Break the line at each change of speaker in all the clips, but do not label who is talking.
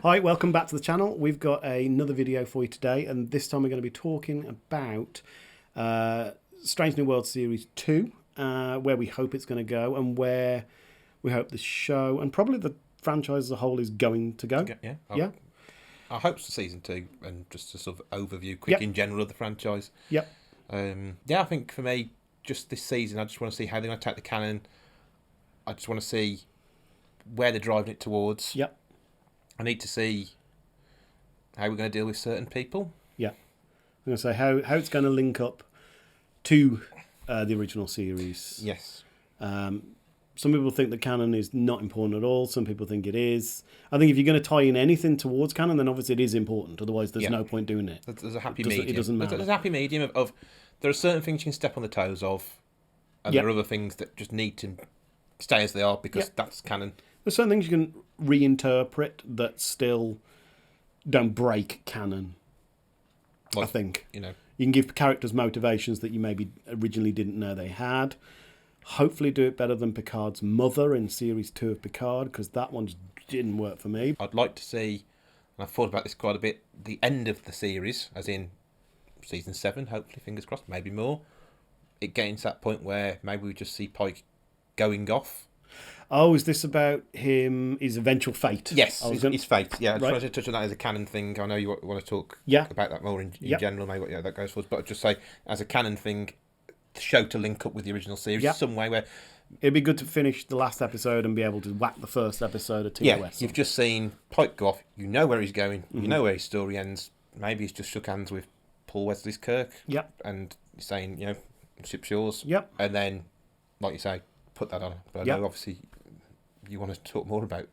Hi, welcome back to the channel. We've got another video for you today, and this time we're going to be talking about Strange New World Series 2, where we hope it's going to go, and where we hope the show, and probably the franchise as a whole, is going to go.
Yeah. Our hopes for season 2, and just a sort of overview, quick in general of the franchise.
Yep.
I think for me, just this season, I just want to see how they're going to attack the canon. I just want to see where they're driving it towards.
Yep.
I need to see how we're going to deal with certain people.
Yeah. I'm going to say how it's going to link up to the original series.
Yes.
Some people think the canon is not important at all. Some people think it is. I think if you're going to tie in anything towards canon, then obviously it is important. Otherwise, there's no point doing it.
There's a happy medium.
It doesn't matter.
There's a happy medium of there are certain things you can step on the toes of, and there are other things that just need to stay as they are because that's canon.
There's certain things you can reinterpret that still don't break canon.
Well,
I think
you
can give characters motivations that you maybe originally didn't know they had. Hopefully do it better than Picard's mother in Series 2 of Picard, because that one just didn't work for me.
I'd like to see, and I've thought about this quite a bit, the end of the series, as in Season 7, hopefully, fingers crossed, maybe more. It getting to that point where maybe we just see Pike going off.
Oh, is this about his eventual fate?
Yes, his fate. Yeah, I just
Right.
wanted to touch on that as a canon thing. I know you want to talk
Yeah.
about that more in general, maybe what that goes for. But I'd just say, as a canon thing, the show to link up with the original series some way where...
It'd be good to finish the last episode and be able to whack the first episode of TOS.
Yeah, you've just seen Pike go off. You know where he's going. You know where his story ends. Maybe he's just shook hands with Paul Wesley's Kirk.
Yep.
And saying, ship's yours.
Yep.
And then, like you say, put that on. But I know, obviously, you want to talk more about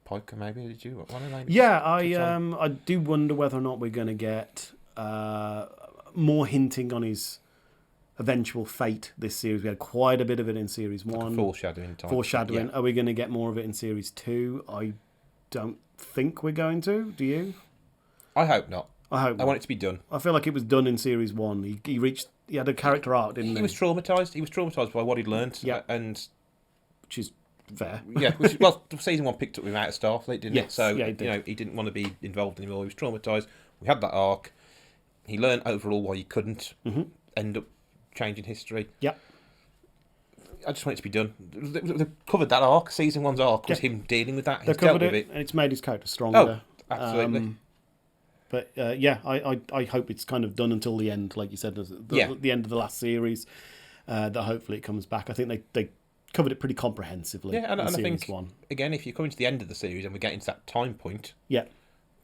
Pike, maybe, did you?
I do wonder whether or not we're going to get more hinting on his eventual fate this series. We had quite a bit of it in Series 1.
Like foreshadowing time.
Foreshadowing. Yeah. Are we going to get more of it in Series 2? I don't think we're going to. Do you?
I hope not.
I
want it to be done.
I feel like it was done in Series 1. He had a character arc, didn't he?
He was traumatised. He was traumatised by what he'd learnt.
Yeah.
And...
Which is fair.
Yeah. Season 1 picked up with him out of Starfleet, didn't it? So, he didn't want to be involved anymore. He was traumatised. We had that arc. He learned overall why he couldn't end up changing history.
Yeah.
I just want it to be done. They covered that arc. Season 1's arc was him dealing with that.
They covered it, and it's made his character stronger.
Oh, absolutely.
I hope it's kind of done until the end, like you said, the end of the last series. That hopefully it comes back. I think they covered it pretty comprehensively.
Yeah, and I think,
1.
Again, if you're coming to the end of the series and we're getting to that time point,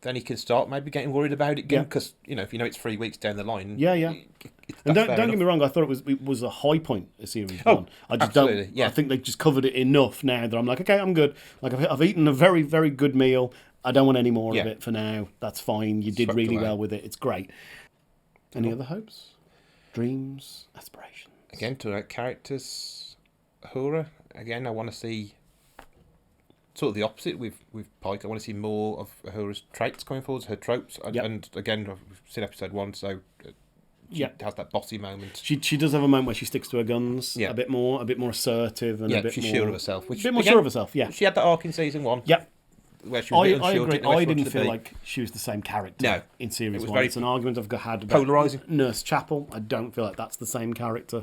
then
you can start maybe getting worried about it again, because if you know it's 3 weeks down the line.
And don't get me wrong, I thought it was a high point of Series 1. I just
absolutely,
I think they just covered it enough now that I'm like, okay, I'm good. Like I've eaten a very, very good meal. I don't want any more of it for now. That's fine. You did really well with it. It's great. Any other hopes, dreams, aspirations?
Again, to our characters, Uhura. Again, I want to see sort of the opposite with Pike. I want to see more of Uhura's traits going forward, her tropes. And again, we've seen episode 1, so she has that bossy moment.
She does have a moment where she sticks to her guns a bit more assertive, and a bit
she's
more
sure of herself.
A bit more sure of herself. Yeah,
she had that arc in Season 1.
Yep.
Where she was
I agree. I didn't feel like she was the same character in Series 1. It's an argument I've had about
polarising.
Nurse Chapel. I don't feel like that's the same character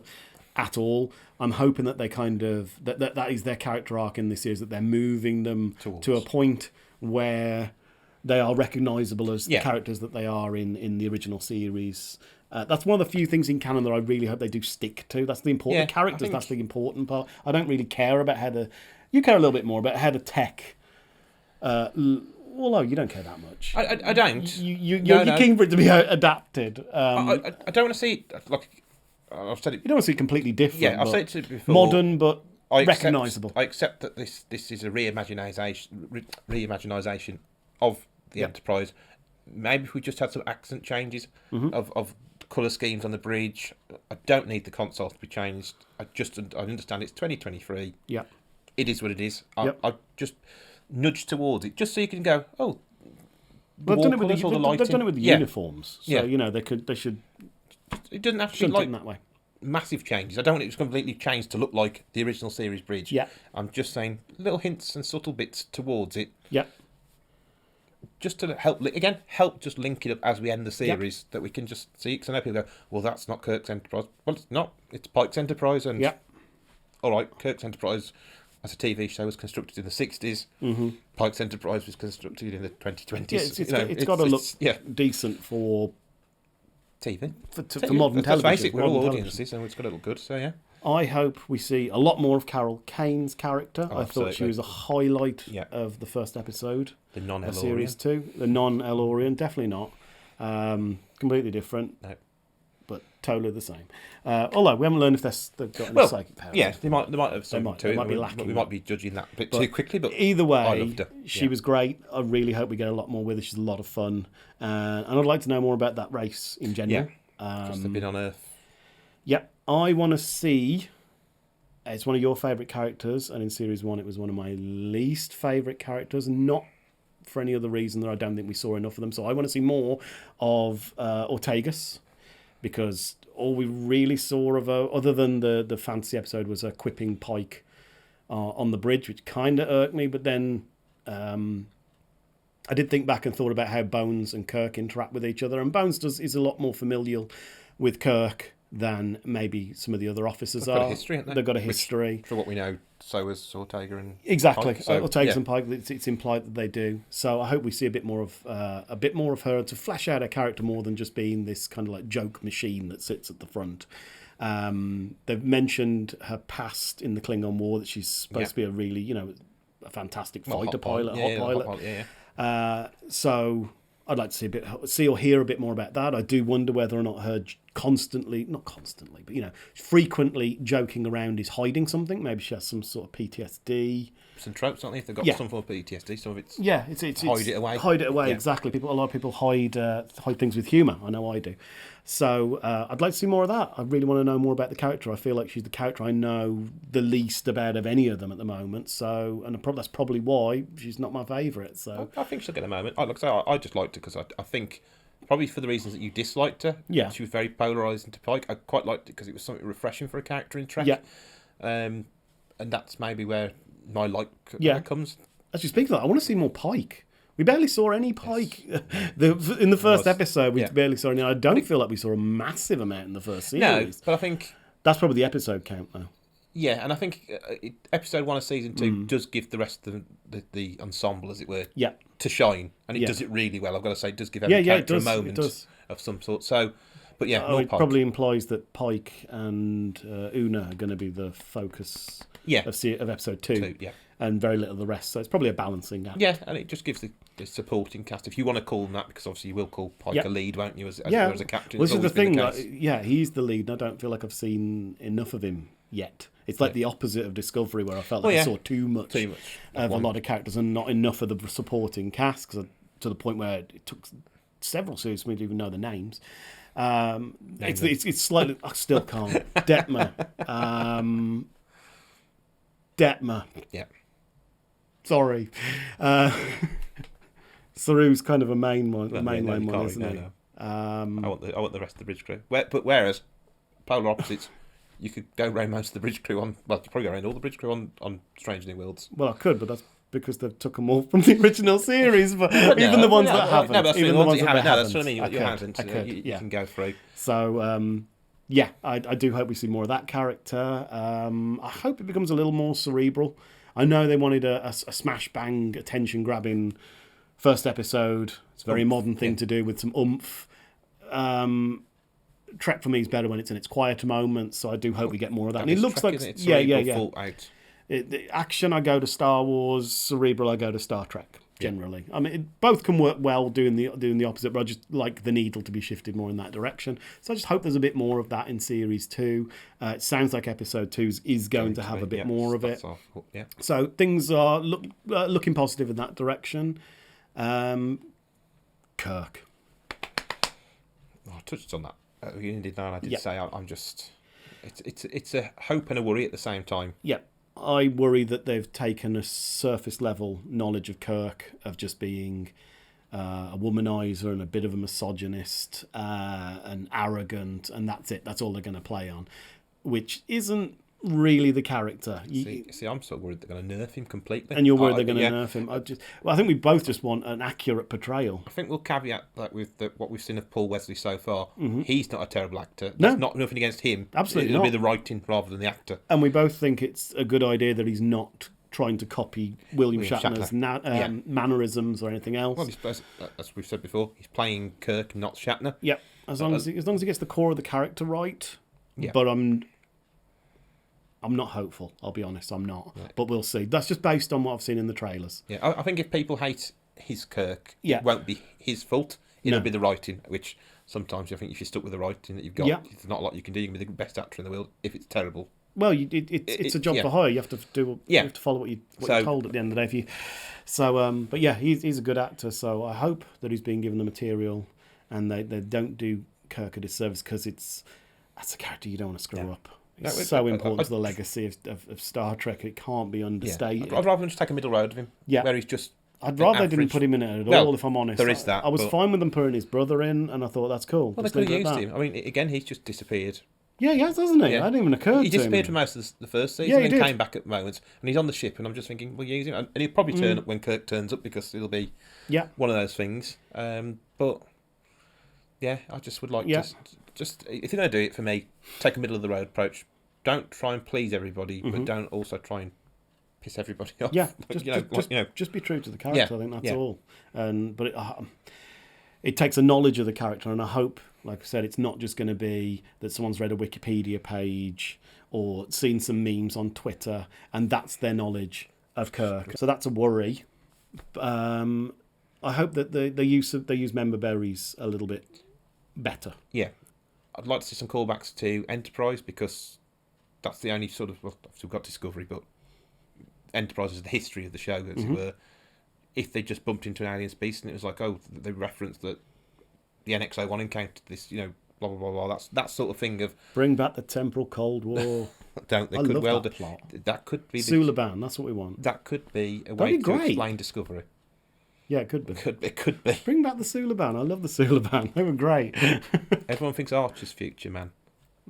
at all. I'm hoping that they kind of that is their character arc in this series, that they're moving them to a point where they are recognisable as the characters that they are in the original series. That's one of the few things in canon that I really hope they do stick to. That's the important characters. That's the important part. I don't really care about how you care a little bit more about how the tech. Although you don't care that much.
I don't.
You're keen for it to be adapted.
I don't want to see it, like I've said it.
You don't want to see it completely different.
Yeah, I've said it before.
Modern, but recognisable.
I accept that this is a reimagination of the Enterprise. Maybe if we just had some accent changes of colour schemes on the bridge. I don't need the console to be changed. I understand it's 2023.
Yeah.
It is what it is. I just nudge towards it, just so you can go, oh,
they've done it with the uniforms. So, they should...
It doesn't have to be like
that way.
Massive changes. I don't want it to completely change to look like the original series bridge.
Yeah.
I'm just saying little hints and subtle bits towards it.
Yeah.
just to help just link it up as we end the series, that we can just see. Because I know people go, well, that's not Kirk's Enterprise. Well, it's not. It's Pike's Enterprise, and all right, Kirk's Enterprise as a TV show was constructed in the 60s.
Mm-hmm.
Pike's Enterprise was constructed in the 2020s.
Yeah, it's got to look decent for
TV.
For modern television.
Let's face it, we're all audiences, and it's got to look good, so yeah.
I hope we see a lot more of Carol Kane's character. I thought she was a highlight of the first episode.
The non-Elorian.
Of Series 2. The non-Elorian, definitely not. Completely different.
No.
But totally the same. Although we haven't learned if they've got any psychic powers.
Yeah, they might have something to it.
Might be lacking.
We might be judging that a bit too quickly, but
either way,
I loved her.
She was great. I really hope we get a lot more with her. She's a lot of fun. And I'd like to know more about that race in general.
Yeah, just a bit on Earth.
Yep. I want to see... It's one of your favourite characters, and in Series 1 it was one of my least favourite characters, not for any other reason that I don't think we saw enough of them. So I want to see more of Ortegas, because all we really saw of her, other than the fantasy episode, was her quipping Pike on the bridge, which kind of irked me. But then I did think back and thought about how Bones and Kirk interact with each other, and Bones is a lot more familial with Kirk than maybe some of the other officers are.
Got a history, haven't they?
They've got a history.
Which, for what we know, so is Ortega and
exactly.
Pike. So,
Ortegas and Pike. It's implied that they do. So I hope we see a bit more of her to flesh out her character more than just being this kind of like joke machine that sits at the front. They've mentioned her past in the Klingon War, that she's supposed to be a really a fantastic fighter pilot, hot pilot. So I'd like to see or hear a bit more about that. I do wonder whether or not her not constantly, but frequently joking around is hiding something. Maybe she has some sort of PTSD.
Some tropes, aren't they? If they've got some form of PTSD, some of it's
it's
hide it away.
Hide it away, exactly. A lot of people hide things with humour. I know I do. So I'd like to see more of that. I really want to know more about the character. I feel like she's the character I know the least about of any of them at the moment. So, and that's probably why she's not my favourite. So
I think she'll get a moment. I just liked her because I think probably for the reasons that you disliked her.
Yeah,
she was very polarising to Pike. I quite liked it because it was something refreshing for a character in Trek.
Yeah,
and that's maybe where my comes.
Actually, speaking of that, I want to see more Pike. We barely saw any Pike. Yes. In the first episode, we barely saw any. I don't feel like we saw a massive amount in the first series.
No, but I think
that's probably the episode count, though.
Yeah, and I think episode 1 of season 2 does give the rest of the ensemble, as it were, to shine, and it does it really well. I've got to say, it does give every character a moment of some sort. So, but it
probably implies that Pike and Una are going to be the focus of episode 2. And very little of the rest. So it's probably a balancing act.
Yeah, and it just gives the supporting cast, if you want to call them that, because obviously you will call Pike a lead, won't you, as a captain?
Well, this is the thing. He's the lead, and I don't feel like I've seen enough of him yet. It's like the opposite of Discovery, where I felt like I saw too much of a lot of characters and not enough of the supporting cast, to the point where it took several series for me to even know the names. It's slightly... I still can't. Detmer.
Yeah.
Sorry. Saru's kind of a mainline one, isn't he?
No. I want the rest of the bridge crew. Whereas, polar opposites, you could go around most of the bridge crew on... Well, you probably go around all the bridge crew on Strange New Worlds.
Well, I could, but that's because they've took them all from the original series. But even the ones that haven't.
No, that's
even the ones that haven't.
No, that's what I mean. You haven't. You can go through.
So... I do hope we see more of that character. I hope it becomes a little more cerebral. I know they wanted a smash bang, attention grabbing first episode. It's a very modern thing to do with some oomph. Trek for me is better when it's in its quieter moments, so I do hope we get more of that. And it looks
Trek,
like
full out.
The action, I go to Star Wars. Cerebral, I go to Star Trek. Generally, I mean, both can work well doing the opposite, but I just like the needle to be shifted more in that direction. So I just hope there's a bit more of that in series 2. It sounds like episode 2 is going to have a bit more of it. So things are looking positive in that direction. Kirk.
I touched on that at the beginning, didn't I? I did say I'm just. It's a hope and a worry at the same time.
Yep. I worry that they've taken a surface level knowledge of Kirk, of just being a womanizer and a bit of a misogynist and arrogant, and that's it. That's all they're going to play on, which isn't really the character.
See, I'm sort of worried they're going to nerf him completely.
And you're worried they're going to nerf him. I think we both just want an accurate portrayal.
I think we'll caveat that with what we've seen of Paul Wesley so far. Mm-hmm. He's not a terrible actor.
No.
That's not nothing against him.
Absolutely
It'll
not.
be the writing rather than the actor.
And we both think it's a good idea that he's not trying to copy William Shatner's mannerisms or anything else.
Well, as we've said before, he's playing Kirk, not Shatner.
Yep. As long as he gets the core of the character right.
Yeah.
But I'm not hopeful. I'll be honest. I'm not. Right. But we'll see. That's just based on what I've seen in the trailers.
Yeah. I think if people hate his Kirk,
it
won't be his fault. It'll be the writing, which sometimes I think if you're stuck with the writing that you've got, there's not a lot you can do. You can be the best actor in the world if it's terrible.
Well, it's a job for hire. You have to do. You have to follow what you're told at the end of the day. But yeah, he's a good actor. So I hope that he's being given the material, and they don't do Kirk a disservice, because that's a character you don't want to screw up. It's so important to the legacy of Star Trek. It can't be understated.
I'd rather just take a middle road of him. Yeah. Where he's just.
I'd rather they didn't put him in it at all, if I'm honest.
There is that.
I was fine with them putting his brother in, and I thought that's cool.
Well, they could have used him. I mean, again, he's just disappeared.
Yeah, he has, hasn't he? Yeah. That didn't even occur to him.
He disappeared for most of the first season, and came back at moments. And he's on the ship, and I'm just thinking, well, use him. And he'll probably turn up when Kirk turns up, because it'll be one of those things. But, yeah, I just would like just if you're going to do it for me, take a middle-of-the-road approach. Don't try and please everybody, but don't also try and piss everybody off.
Yeah, just be true to the character, I think that's all. But it takes a knowledge of the character, and I hope, like I said, it's not just going to be that someone's read a Wikipedia page or seen some memes on Twitter, and that's their knowledge of Kirk. So that's a worry. I hope that they use member berries a little bit better.
Yeah, I'd like to see some callbacks to Enterprise, because that's the only sort of, well, we've got Discovery, but Enterprise is the history of the show, as it were. If they just bumped into an alien species and it was like, oh, they referenced that the NX-01 encountered this, blah, blah, blah, blah. That's that sort of thing of...
Bring back the temporal Cold War.
They could well do. That could be...
Suliban, that's what we want.
That could be a way to explain Discovery.
Yeah, it could be.
It could be.
Bring back the Suliban. I love the Suliban. They were great.
Everyone thinks Archer's future man.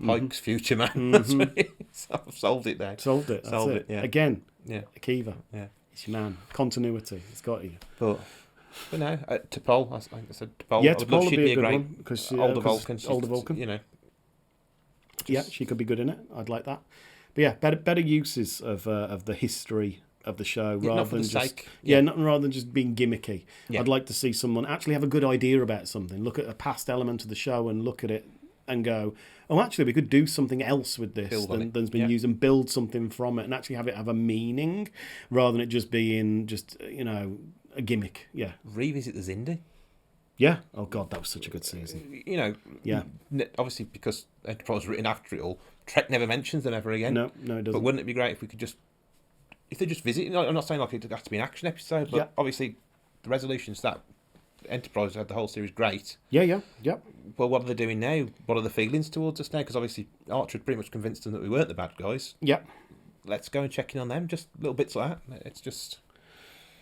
Pike's future man. I've solved it there.
Solved it. Yeah. Again.
Yeah.
Akiva.
Yeah.
It's your man. Continuity. It's got you.
But no, T'Pol. I said T'Pol.
Yeah, T'Pol would be a good one, because
older Vulcan.
Yeah, she could be good in it. I'd like that. But yeah, better uses of the history of the show, rather than just rather than just being gimmicky. Yeah. I'd like to see someone actually have a good idea about something. Look at a past element of the show and look at it and go, oh, actually, we could do something else with this than's been used, and build something from it, and actually have it have a meaning, rather than it just being just a gimmick. Yeah.
Revisit the Xindi.
Yeah. Oh God, that was such a good season.
Yeah. Obviously, because Enterprise was written after it all, Trek never mentions them ever again.
No, it doesn't.
But wouldn't it be great if we could if they just visit? I'm not saying like it has to be an action episode, but obviously the resolutions that Enterprise had the whole series great.
Yeah.
Well, what are they doing now? What are the feelings towards us now? Because obviously Archer had pretty much convinced them that we weren't the bad guys.
Yeah.
Let's go and check in on them. Just little bits like that. It's just...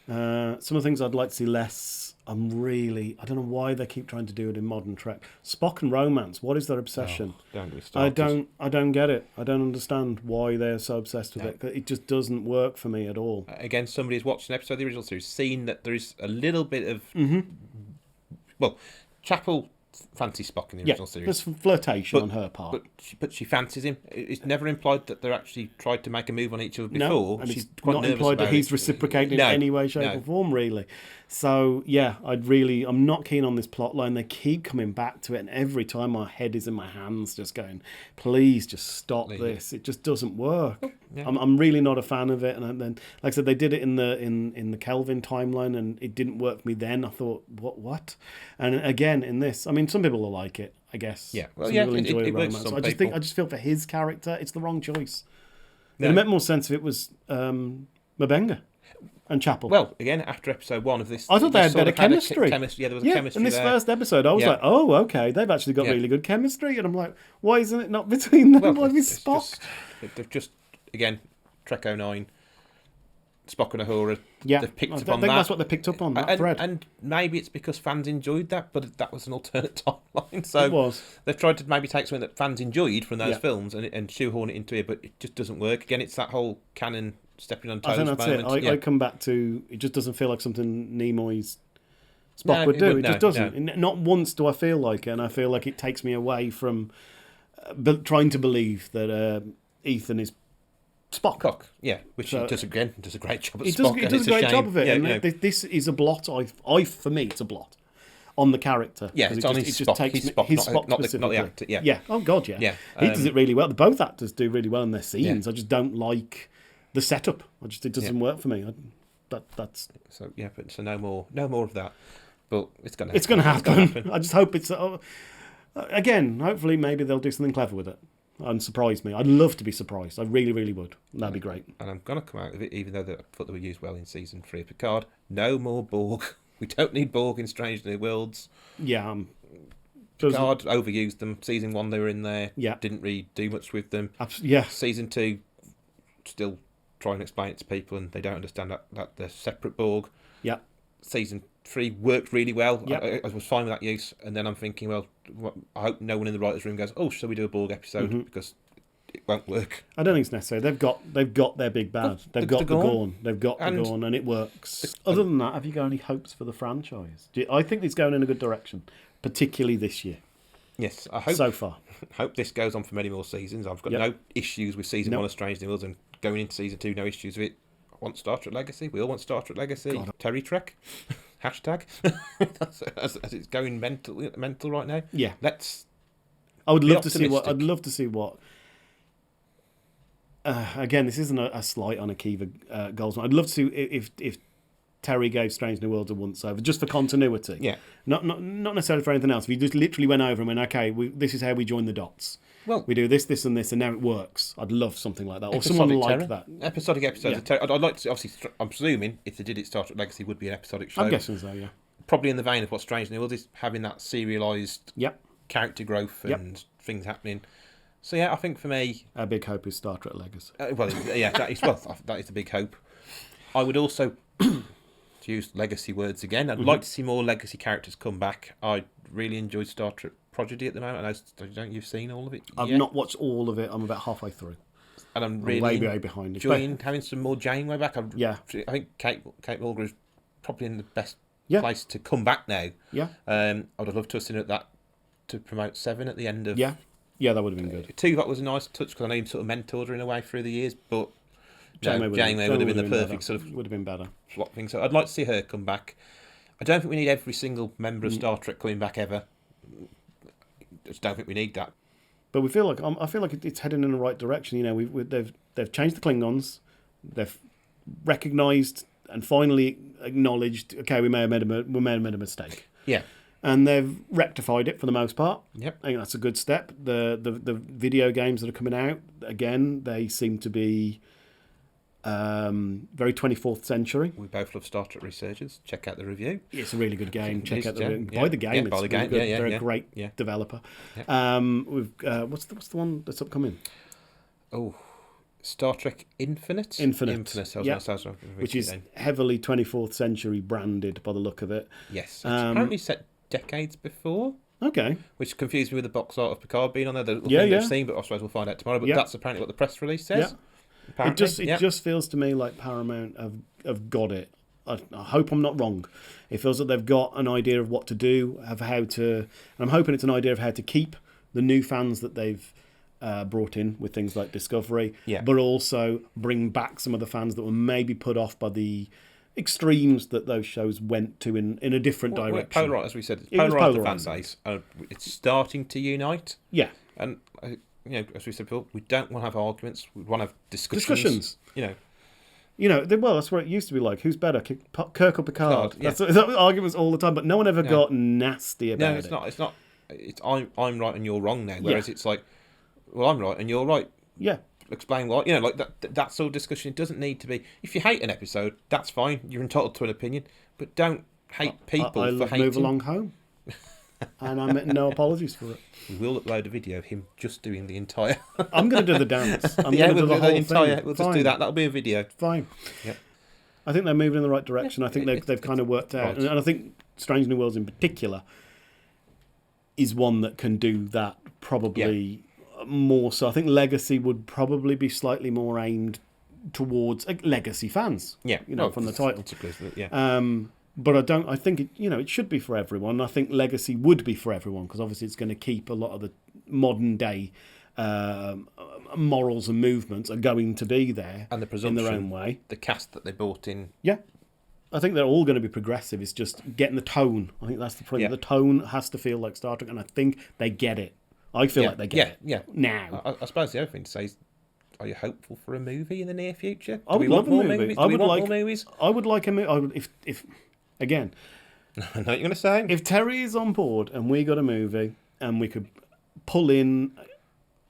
some of the things I'd like to see less. I don't know why they keep trying to do it in modern Trek. Spock and romance. What is their obsession?
Don't get me started.
I don't get it. I don't understand why they're so obsessed with it. It just doesn't work for me at all.
Again, somebody who's watched an episode of the original series, seen that there is a little bit of... Well, Chapel fancies Spock in the original series.
There's flirtation on her part.
But she fancies him. It's never implied that they're actually tried to make a move on each other before.
No, and she's quite not implied that he's reciprocating in any way, shape or form, really. So, yeah, I'm not keen on this plot line. They keep coming back to it, and every time my head is in my hands just going, please just stop this. It just doesn't work. Yeah. I'm really not a fan of it. And then, like I said, they did it in the Kelvin timeline, and it didn't work for me then. I thought, what? And again, in this, I mean, some people will like it, I guess.
Yeah, well,
some people enjoy romance. So I just feel for his character, it's the wrong choice.
No.
It would make more sense if it was M'Benga and Chapel.
Well, again, after episode 1 of this...
I thought they had better chemistry.
There was a chemistry
in this
there.
first episode, I was like, oh, okay, they've actually got really good chemistry. And I'm like, why isn't it not between them? Why is Spock?
They've just, again, Trek 09, Spock and Uhura.
Yeah,
They've picked
I
up
think
on that.
that's what they picked up on, that thread.
And maybe it's because fans enjoyed that, but that was an alternate timeline. So
it was.
they've tried to maybe take something that fans enjoyed from those
Yeah.
films and shoehorn it into it, but it just doesn't work. Again, it's that whole canon stepping on toes
I think that's
moment.
it. I come back to, it just doesn't feel like something Nimoy's Spock
No,
would
it
do.
wouldn't,
It just
no,
doesn't. Not once do I feel like it, and I feel like it takes me away from trying to believe that Ethan is Spock.
Yeah, which
So-
he does again. Does a great job at
He
Spock.
does
and
a
it's
great
shame.
job of it.
Yeah,
And
you know,
this is a blot. For me, it's a blot on the character.
yeah,
'Cause
it's
it
on
just,
his
it just
Spock.
takes
He's
me-
Spock,
his
not the
specifically.
actor. Yeah,
Yeah. Oh God, yeah.
Yeah,
He does it really well. Both actors do really well in their scenes.
Yeah.
I just don't like the setup. It doesn't work for me. That's
So yeah, but so no more of that. But it's gonna
happen. I just hope it's again. Hopefully, maybe they'll do something clever with it and surprise me. I'd love to be surprised. I really, really would. That'd be great.
And I'm gonna come out of it, even though I thought they were used well in season 3 of Picard. No more Borg. We don't need Borg in Strange New Worlds.
Yeah.
Picard overused them. Season 1 they were in there.
Yeah.
Didn't really do much with them.
Yeah.
Season 2, still try and explain it to people, and they don't understand that they're separate Borg.
Yeah.
Season 3 worked really well.
Yeah.
I was fine with that use, and then I'm thinking, well, I hope no one in the writers' room goes, "Oh, shall we do a Borg episode?" Because it won't work.
I don't think it's necessary. They've got their big bad. They've got the Gorn. They've got the Gorn, and it works. Other than that, have you got any hopes for the franchise? I think it's going in a good direction, particularly this year.
Yes, I hope
So far.
hope this goes on for many more seasons. I've got no issues with season 1 of Strange New Worlds, and going into season 2, no issues with it. I want Star Trek Legacy. We all want Star Trek Legacy. Terry Trek. Hashtag. as it's going mental right now.
Yeah.
I
would love to see what. I'd love to see what. Again, this isn't a slight on Akiva Goldsman. I'd love to see if Terry gave Strange New Worlds a once over, just for continuity.
Yeah.
Not necessarily for anything else. If you just literally went over and went, okay, this is how we join the dots.
Well,
we do this, and this, and now it works. I'd love something like that, or someone like that.
Episodic episodes of Terry. I'd like to see, obviously, I'm presuming if they did it, Star Trek Legacy would be an episodic show.
I'm guessing so, yeah.
Probably in the vein of what Strange New Worlds is, having that serialised character growth and things happening. So yeah, I think for me,
our big hope is Star Trek Legacy.
That is the big hope. I would also, to use legacy words again, I'd like to see more legacy characters come back. I really enjoyed Star Trek Prodigy at the moment. You've seen all of it?
I've not watched all of it. I'm about halfway through.
And I'm really
way behind.
Enjoying having some more Janeway back. I think Kate Mulgrew is probably in the best place to come back now.
Yeah.
I'd have loved to have seen it to promote 7 at the end of.
Yeah, that would have been good.
2 that was a nice touch because I know he sort of mentored her in a way through the years, but Janeway would have been the perfect sort of
would have been better
swap thing. So I'd like to see her come back. I don't think we need every single member of Star Trek coming back ever. I just don't think we need that.
But we feel like I feel like it's heading in the right direction. You know, they've changed the Klingons, they've recognised and finally acknowledged. Okay, we may have made a mistake.
Yeah.
And they've rectified it for the most part.
Yep.
I think that's a good step. The video games that are coming out, again, they seem to be very 24th century.
We both love Star Trek Resurgence. Check out the review.
It's a really good game. Check out the review.
Yeah.
Buy the game.
Buy the game.
Really
Yeah,
They're a great developer.
Yeah.
We've what's the one that's upcoming?
Oh, Star Trek Infinite.
Which is heavily 24th century branded by the look of it.
Yes. Apparently set decades before.
Okay.
Which confused me with the box art of Picard being on there. The thing they've seen, but I suppose we'll find out tomorrow. But that's apparently what the press release says.
Yeah. It just feels to me like Paramount have got it. I hope I'm not wrong. It feels that they've got an idea of what to do, of how to, and I'm hoping it's an idea of how to keep the new fans that they've brought in with things like Discovery, but also bring back some of the fans that were maybe put off by the extremes that those shows went to in a different direction.
Polar, as we said, it's polarised the fan base. It's starting to unite.
Yeah.
And, as we said before, we don't want to have arguments. We want to have discussions.
Well, that's what it used to be like. Who's better, Kirk or Picard?
Yeah.
That's arguments all the time, but no one ever got nasty about it.
No, it's not. It's I'm right and you're wrong now. Whereas it's like, well, I'm right and you're right.
Yeah.
Explain why. Like that sort of discussion. It doesn't need to be. If you hate an episode, that's fine. You're entitled to an opinion, but don't hate people for hating.
Move along home. And I make no apologies for it.
We will upload a video of him just doing the entire.
I'm going to do the dance.
We'll do the entire. Thing. We'll just do that. That'll be a video.
Fine.
Yep.
I think they're moving in the right direction. I think they've kind of worked out.
Right.
And I think Strange New Worlds in particular is one that can do that probably more so. I think Legacy would probably be slightly more aimed towards Legacy fans.
Yeah.
From the title.
Yeah.
But I think it should be for everyone. I think Legacy would be for everyone because obviously it's going to keep a lot of the modern day morals and movements are going to be there,
and the presumption,
in their own way.
The cast that they brought in.
Yeah. I think they're all going to be progressive. It's just getting the tone. I think that's the problem.
Yeah.
The tone has to feel like Star Trek, and I think they get it. I feel like they get it.
Yeah.
Now.
I suppose the other thing to say is, are you hopeful for a movie in the near future?
I would love a movie.
Movies? Do we want more movies?
I would like a movie. If again,
I know what you're going to say.
if Terry is on board and we got a movie and we could pull in,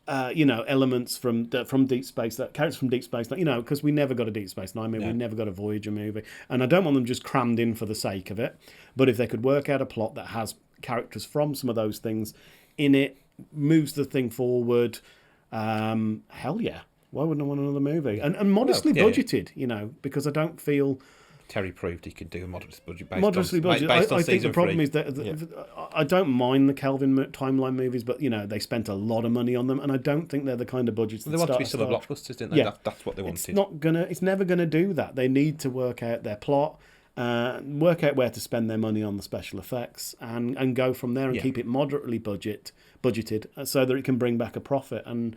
elements from Deep Space, characters from Deep Space, because we never got a Deep Space Nine movie, we never got a Voyager movie, and I don't want them just crammed in for the sake of it. But if they could work out a plot that has characters from some of those things in it, moves the thing forward, hell yeah. Why wouldn't I want another movie? And modestly budgeted, because I don't feel...
Terry proved he could do a modest budget
based on I think the problem is that I don't mind the Kelvin timeline movies, but they spent a lot of money on them, and I don't think they're the kind of budgets that
they want to be sort of blockbusters, didn't they?
Yeah.
That's what they wanted.
It's never gonna do that. They need to work out their plot, work out where to spend their money on the special effects, and go from there and keep it moderately budgeted so that it can bring back a profit. And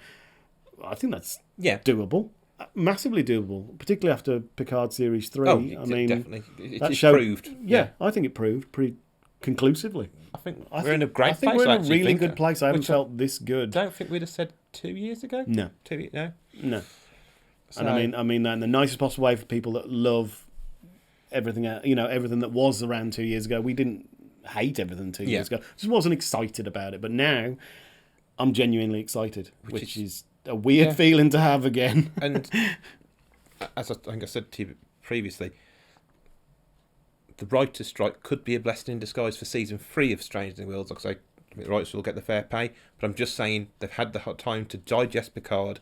I think that's doable. Massively doable, particularly after Picard Series 3.
Oh, definitely. It's proved.
Yeah, I think it proved pretty conclusively.
I think we're in a great place.
I think we're in a really good place. I haven't felt this good.
Don't think we'd have said 2 years ago?
No.
No.
So, and I mean that in the nicest possible way for people that love everything, everything that was around 2 years ago. We didn't hate everything 2 years ago. Just wasn't excited about it. But now, I'm genuinely excited, which is a weird feeling to have again.
And as I think I said to you previously, the writer's strike could be a blessing in disguise for season 3 of Strange New Worlds. Like I say, the writers will get the fair pay, but I'm just saying they've had the time to digest Picard.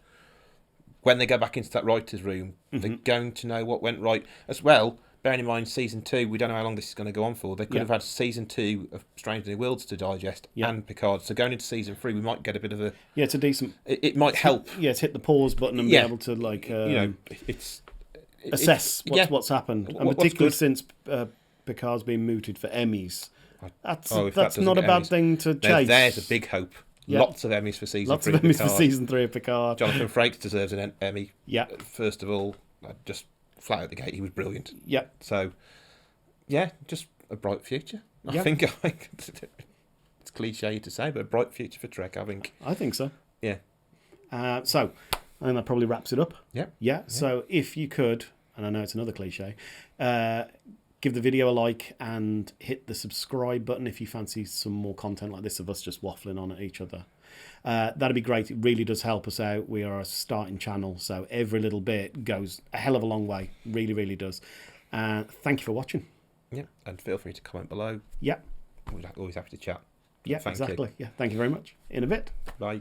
When they go back into that writer's room, they're going to know what went right. As well, bearing in mind season 2, we don't know how long this is going to go on for. They could have had season 2 of Strange New Worlds to digest and Picard. So going into season 3, we might get a bit of a...
Yeah, it's a decent...
It might help.
Yeah, to hit the pause button and be able to, assess what's happened. And particularly since Picard's been mooted for Emmys. That's not a bad thing to chase.
There's a big hope. Yeah. Lots of Emmys for season 3
Lots of Emmys for season 3 of Picard.
Jonathan Frakes deserves an Emmy.
Yeah.
First of all, just flat out the gate, he was brilliant.
Yeah.
So, just a bright future.
Yeah.
I think it's cliche to say, but a bright future for Trek, I think.
I think so.
Yeah.
So, I think that probably wraps it up.
Yeah.
Yeah. So, if you could, and I know it's another cliche, give the video a like and hit the subscribe button if you fancy some more content like this of us just waffling on at each other. That'd be great. It really does help us out. We are a starting channel, so every little bit goes a hell of a long way. Really, really does. Thank you for watching.
Yeah, and feel free to comment below.
Yeah.
We're always happy to chat.
Yeah, exactly. Yeah, thank you very much. In a bit.
Bye.